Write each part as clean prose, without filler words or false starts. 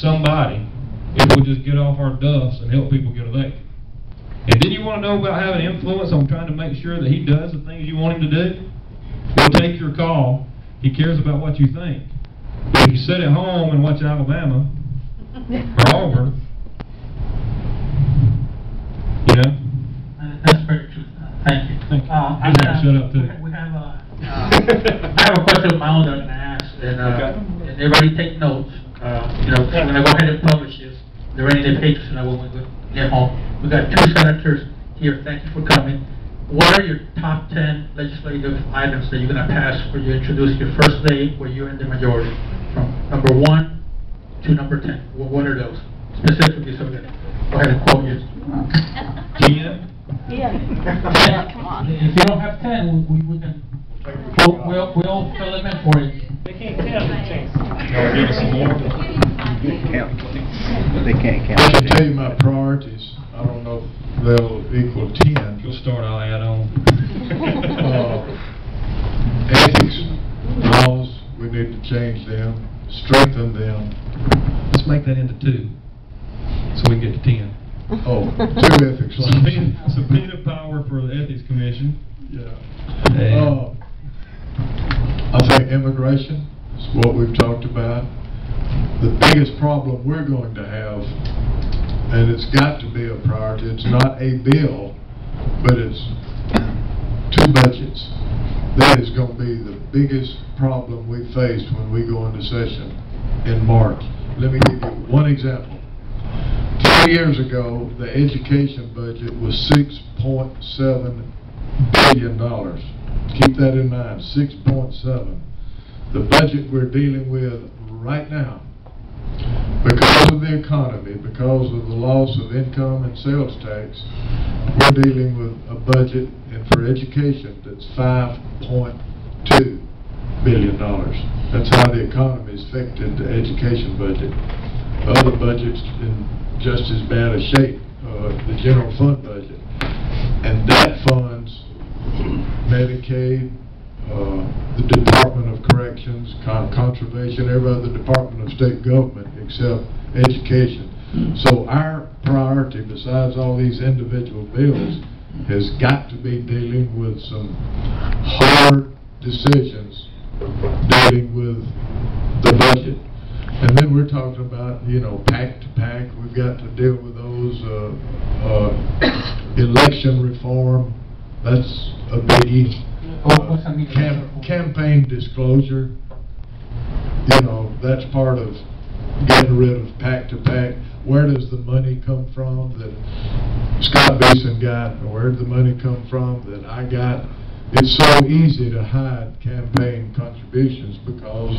somebody if we'll just get off our duffs and help people get elected. And then you want to know about having influence on trying to make sure that he does the things you want him to do? He'll take your call. He cares about what you think. But if you sit at home and watch Alabama or Auburn, you know. That's very true. Thank you. Thank you. I have a question of my own that I'm going to ask, and everybody take notes. You know, when I go ahead and publish this, the Rainy Day Patriots, and I will get home. We got 2 senators here. Thank you for coming. What are your top 10 legislative items that you're going to pass where you introduce your first day where you're in the majority? From number 1 to number 10. What are those? Specifically, so that go ahead and quote you. 10? Yeah. Come on. If you don't have 10, we can. We'll fill them in for you. They can't count. Give us some more. They can't count. I can tell you my priorities. I don't know if they'll equal 10. You'll start, I'll add on. Ethics laws, we need to change them, strengthen them. Let's make that into 2, so we can get to 10. Oh, 2 ethics laws. Subpoena power for the Ethics Commission. Yeah. And I think immigration is what we've talked about. The biggest problem we're going to have, and it's got to be a priority, it's not a bill, but it's 2 budgets. That is going to be the biggest problem we face when we go into session in March. Let me give you one example. 3 years ago, the education budget was $6.7 billion. Keep that in mind, 6.7. The budget we're dealing with right now, because of the economy, because of the loss of income and sales tax, we're dealing with a budget for education that's $5.2 billion. That's how the economy has affected the education budget. The other budget's in just as bad a shape, the general fund budget. And that funds Medicaid, the Department of Corrections, Conservation, every other department of state government except education. So our priority, besides all these individual bills, has got to be dealing with some hard decisions dealing with the budget. And then we're talking about, you know, pack to pack. We've got to deal with those election reform. That's a biggie. Campaign disclosure. You know, that's part of getting rid of pack to pack. Where does the money come from that Scott Beeson got, or where did the money come from that I got? It's so easy to hide campaign contributions because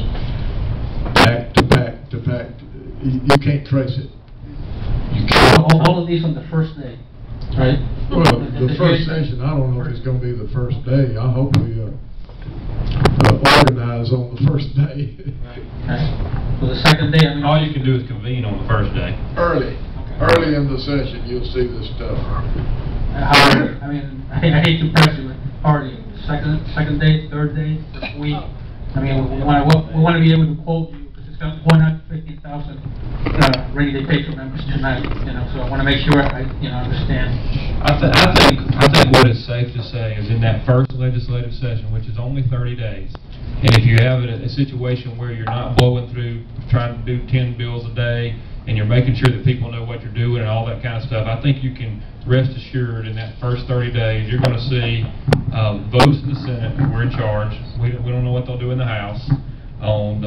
pack to pack to pack, you can't trace it. You can't. All of these on the first day, right? Well, the first session, I don't know if it's going to be the first day. I hope we organize on the first day. Okay. So the second day, I mean, all you can do is convene on the first day. Early. Okay. Early in the session, you'll see this stuff. However, I mean, I hate to press you, but hardly. Second day, third day, first week. I mean, we want to be able to quote you because it's got 115,000 Rainy Day Patriot members tonight. You know, so I want to make sure I understand. I think what is safe to say is in that first legislative session, which is only 30 days, and if you have a situation where you're not blowing through trying to do 10 bills a day, and you're making sure that people know what you're doing and all that kind of stuff, I think you can rest assured in that first 30 days you're going to see votes in the Senate. We're in charge. We don't know what they'll do in the House on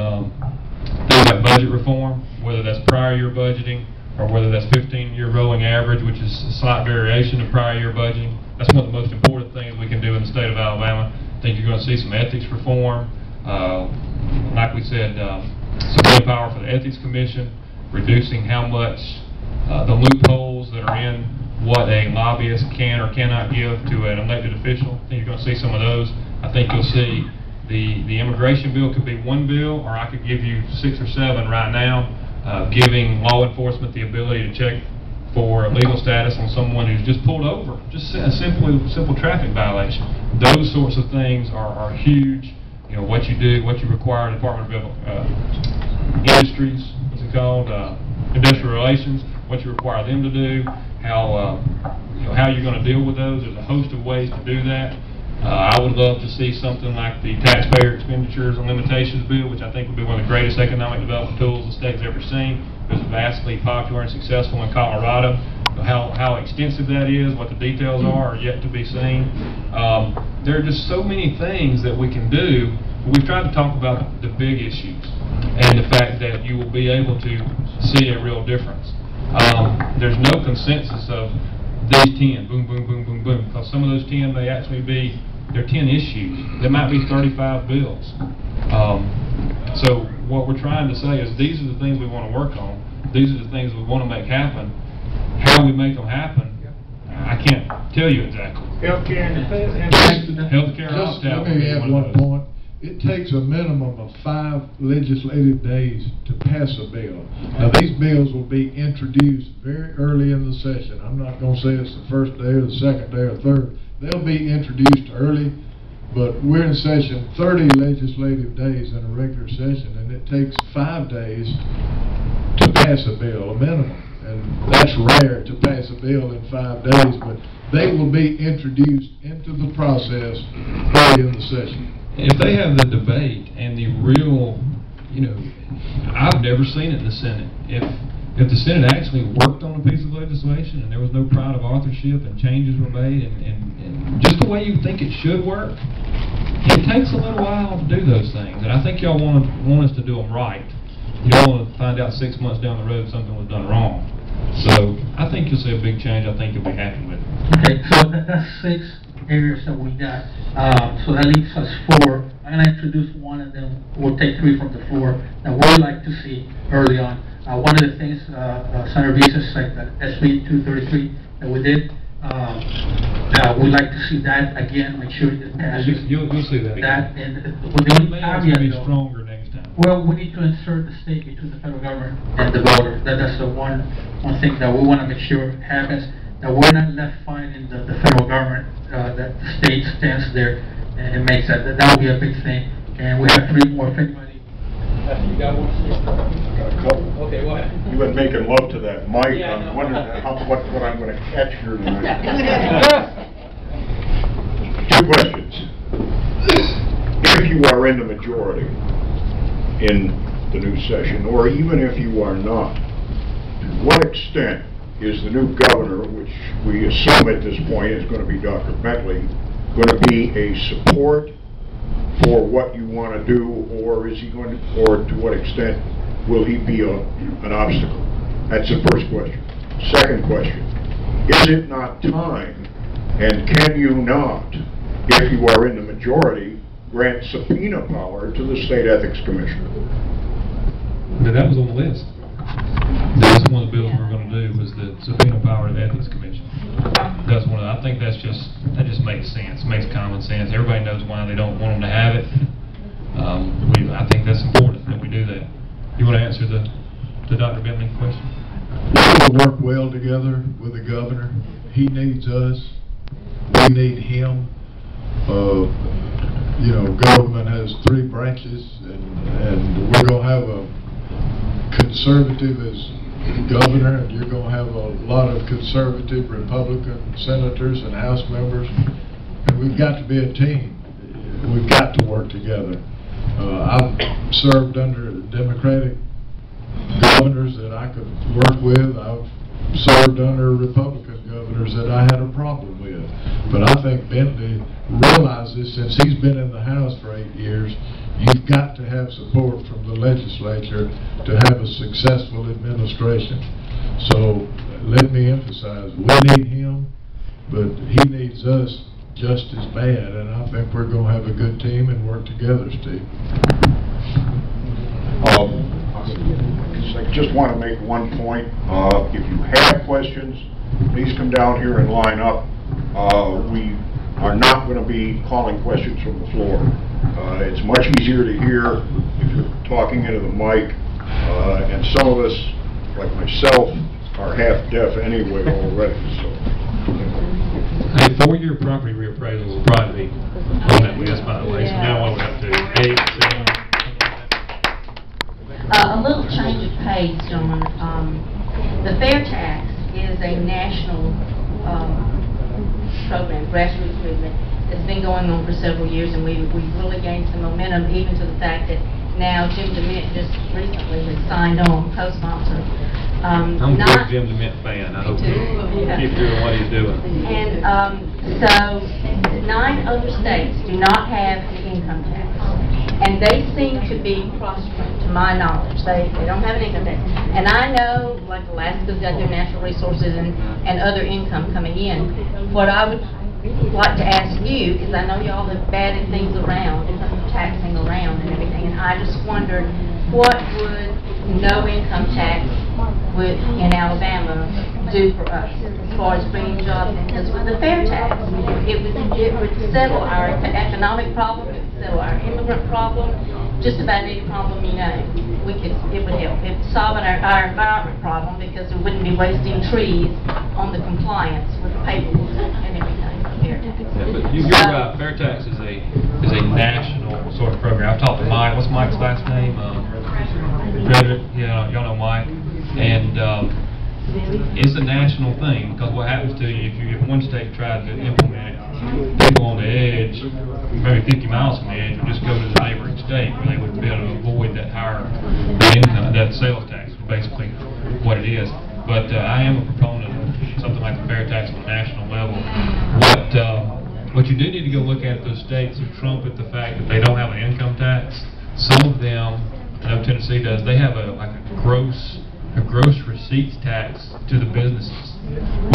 things like budget reform, whether that's prior year budgeting or whether that's 15-year rolling average, which is a slight variation of prior year budgeting. That's one of the most important things we can do in the state of Alabama. I think you're going to see some ethics reform. Like we said, some power for the Ethics Commission, reducing how much the loopholes that are in what a lobbyist can or cannot give to an elected official. I think you're going to see some of those. I think you'll see the immigration bill could be one bill, or I could give you 6 or 7 right now, giving law enforcement the ability to check for legal status on someone who's just pulled over, just a simple traffic violation. Those sorts of things are huge. You know, what you do, what you require, the Department of Industries is it called, industrial relations, what you require them to do, how, how you're going to deal with those. There's a host of ways to do that. I would love to see something like the taxpayer expenditures and limitations bill, which I think would be one of the greatest economic development tools the state's ever seen. It was vastly popular and successful in Colorado. How extensive that is, what the details are yet to be seen. There are just so many things that we can do. We've tried to talk about the big issues and the fact that you will be able to see a real difference. There's no consensus of these 10, boom, boom, boom, boom, boom, because some of those 10 may actually be, they're 10 issues. There might be 35 bills. So what we're trying to say is these are the things we want to work on. These are the things we want to make happen. How we make them happen, I can't tell you exactly. Healthcare and Healthcare, Just let me add one point. It takes a minimum of 5 legislative days to pass a bill. Now, these bills will be introduced very early in the session. I'm not going to say it's the first day or the second day or third. They'll be introduced early, but we're in session 30 legislative days in a regular session, and it takes 5 days to pass a bill, a minimum. And that's rare to pass a bill in 5 days, but they will be introduced into the process early in the session. If they have the debate and the real, I've never seen it in the Senate. If the Senate actually worked on a piece of legislation and there was no pride of authorship and changes were made and just the way you think it should work, it takes a little while to do those things. And I think y'all want us to do them right. You don't want to find out 6 months down the road something was done wrong. So I think you'll see a big change. I think you'll be happy with it. Okay, so that's 6 areas that we got. So that leaves us 4. I'm going to introduce one, and then we'll take 3 from the floor that we'd like to see early on. One of the things, Senator Visa said that SB 233 that we did, we'd like to see that again. Make sure it passes. You'll see that. That and with the only caveat, be stronger next time. well, we need to insert the state between the federal government and the voter. That's the one thing that we want to make sure happens. That we're not left finding the federal government, that the state stands there and makes that. That would be a big thing. And we have 3 more. If anybody, you got one? Got a couple. Okay, go ahead. You've been making love to that mic. Yeah, I'm no. wondering what I'm going to catch here tonight. 2 questions. If you are in the majority in the new session, or even if you are not, to what extent is the new governor, which we assume at this point is going to be Dr. Bentley, going to be a support for what you want to do, or is he going to, or to what extent will he be an obstacle? That's the first question. Second question, is it not time, and can you not, if you are in the majority, grant subpoena power to the State Ethics Commissioner? But that was on the list. That's one of the bills we were going to do was the subpoena power to the Ethics Commission. That's one of the, I think that just makes sense, makes common sense. Everybody knows why they don't want them to have it. I think that's important that we do that. You want to answer the Dr. Bentley question? We will work well together with the governor. He needs us. We need him. Government has 3 branches, and we're going to have a conservative as governor, and you're going to have a lot of conservative Republican senators and House members, and we've got to be a team. We've got to work together. I've served under Democratic governors that I could work with. I've served under Republican governors that I had a problem with. But I think Bentley realizes, since he's been in the House for 8 years, you've got to have support from the legislature to have a successful administration. So let me emphasize, we need him, but he needs us just as bad, and I think we're going to have a good team and work together, Steve. I just want to make one point. If you have questions, please come down here and line up. We are not going to be calling questions from the floor. It's much easier to hear if you're talking into the mic, and some of us, like myself, are half deaf anyway already. So, A 4-year property reappraisal will probably be on that list, by the way. So now what we have to do, 8, 7. A little change of pace, John. The fair tax is a national program, grassroots movement, that's been going on for several years, and we've really gained some momentum, even to the fact that now Jim DeMint just recently has signed on, co-sponsor. I'm a big Jim DeMint fan. I hope he keeps doing what he's doing. And so 9 other states do not have an income tax, and they seem to be prospering, to my knowledge. They don't have an income tax. And I know, like Alaska's got their natural resources and other income coming in. What I would like to ask you, because I know y'all have batted things around in terms of taxing around and everything, and I just wondered, what would no income tax in Alabama do for us as far as bringing jobs in? Because with the fair tax, it would settle our economic problem, it would settle our immigrant problem, just about any problem you know. It would help. It would solve our environment problem, because we wouldn't be wasting trees on the compliance with the paperwork and everything. Fair tax. Yeah, but you're right. Fair tax is a national sort of program. I've talked to Mike. What's Mike's last name? Frederick. Yeah, y'all know Mike. And it's a national thing, because what happens to you if one state tries to implement it, people on the edge, maybe 50 miles from the edge, will just go to the neighboring state where they would be able to avoid that that sales tax, basically what it is. But I am a proponent of something like the fair tax on a national level. What you do need to go look at those states who trumpet the fact that they don't have an income tax. Some of them, I know Tennessee does, they have a gross receipts tax to the businesses,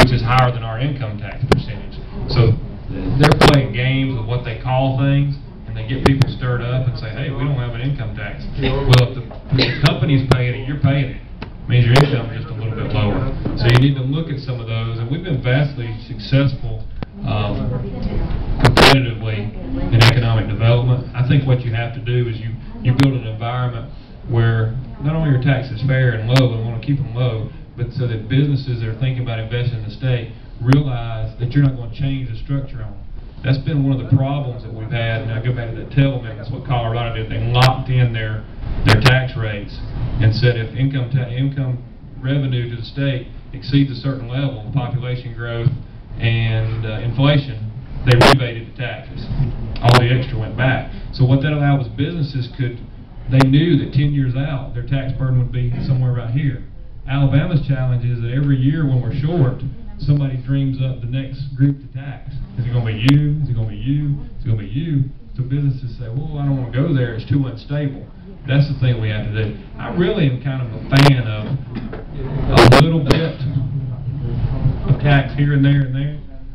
which is higher than our income tax percentage. So they're playing games with what they call things, and they get people stirred up and say, hey, we don't have an income tax. Well, if the company's paying it, you're paying it. It means your income is just a little bit lower. So you need to look at some of those, and we've been vastly successful competitively in economic development. I think what you have to do is you build an environment where not only are taxes fair and low, and want to keep them low, but so that businesses that are thinking about investing in the state realize that you're not going to change the structure on them. That's been one of the problems that we've had, and I go back to that Tell amendment. That's what Colorado did. They locked in their tax rates and said if income revenue to the state exceeds a certain level, population growth and inflation, they rebated the taxes. All the extra went back. So what that allowed was businesses they knew that 10 years out, their tax burden would be somewhere right here. Alabama's challenge is that every year when we're short, somebody dreams up the next group to tax. Is it going to be you? Is it going to be you? Is it going to be you? So businesses say, well, I don't want to go there. It's too unstable. That's the thing we have to do. I really am kind of a fan of a little bit of tax here and there,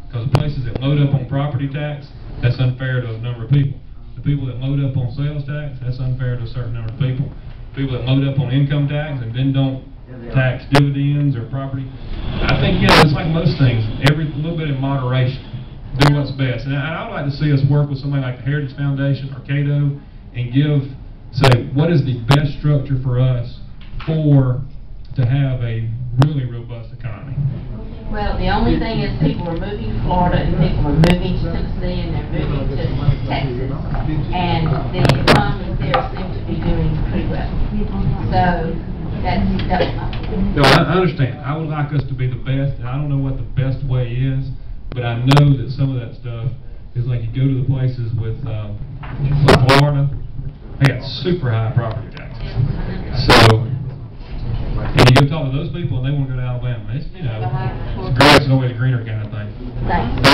because places that load up on property tax, that's unfair to a number of people. The people that load up on sales tax, that's unfair to a certain number of people. People that load up on income tax and then don't tax dividends or property. I think, it's like most things, a little bit in moderation. Do what's best. And I would like to see us work with somebody like the Heritage Foundation or Cato and say, what is the best structure for us to have a really robust economy? Well, the only thing is people are moving to Florida, and people are moving to Tennessee, and they're moving to Texas, and the economies there seem to be doing pretty well. So that's my point. No, I understand. I would like us to be the best, and I don't know what the best way is, but I know that some of that stuff is like you go to the places with Florida, they got super high property taxes. So, and you go talk to those people and they want to go to Alabama. It's, it's grass is always greener kind of thing. Thanks.